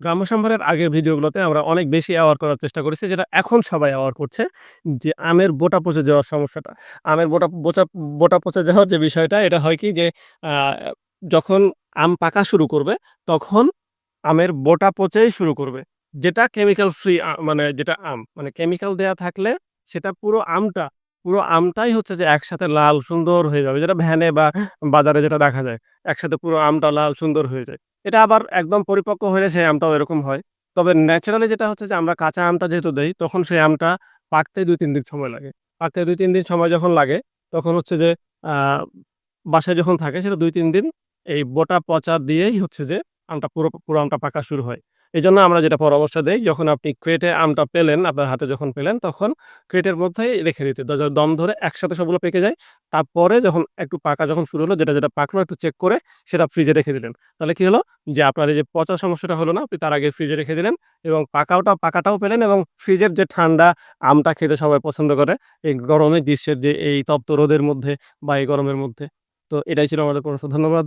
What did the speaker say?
গ্রাম্য সম্ভারের আগের ভিডিওগুলোতে আমরা অনেক বেশি অ্যাওয়ার করার চেষ্টা করেছি, যেটা এখন সবাই অ্যাওয়ার করছে। যে আমের বোটা পচে যাওয়ার সমস্যাটা। আমের বোটা পচে যাওয়ার যে বিষয়টা, এটা হয় কি যে আ যখন আম পাকা শুরু করবে, তখন আমের বোটা পচেই শুরু করবে। যেটা কেমিক্যাল ফ্রি মানে যেটা আম। মানে কেমিক্যাল দেয়া থাকলে সেটা পুরো আমটাই হচ্ছে যে একসাথে লাল সুন্দর হয়ে যাবে। যেটা ভ্যানে বা বাজারে যেটা দেখা যায়। একসাথে পুরো আমটা লাল সুন্দর হয়ে যায়। এটা আবার একদম পরিপক্ক হলে সেই আমটাও এরকম হয়। তবে ন্যাচারালি যেটা হচ্ছে যে আমরা কাঁচা আমটা যেহেতু দেই, তখন সেই আমটা পাকতে ২-৩ দিন সময় লাগে। পাকতে ২-৩ দিন সময় যখন লাগে, তখন হচ্ছে যে আ বাসায় যখন থাকে সেটা ২-৩ দিন এই বোটা পচা দিয়েই হচ্ছে যে পুরো আমটা পাকা শুরু হয়। এজন্য আমরা যেটা পরামর্শ দেই, যখন আপনি ক্রেটে আমটা পেলেন, আপনার হাতে যখন পেলেন, তখন ক্রেটের মধ্যেই রেখে দিতে। দম ধরে একসাথে সবগুলো পেকে যায়। তারপরে যখন একটু পাকা যখন শুরু হলো, যেটা পাকলো একটু চেক করে সেটা ফ্রিজে রেখে দিলেন। তাহলে কি হলো? যে আপনার এই যে পচা সমস্যাটা হলো না, আপনি তার আগে ফ্রিজে রেখে দিলেন এবং পাকাটাও পেলেন এবং ফ্রিজের যে ঠান্ডা আমটা খেতে সবাই পছন্দ করে, এই গরমে গ্রীষ্মের যে এই তপ্ত রোদের মধ্যে বা এই গরমের মধ্যে। তো এটাই ছিল আমাদের পরামর্শ। ধন্যবাদ।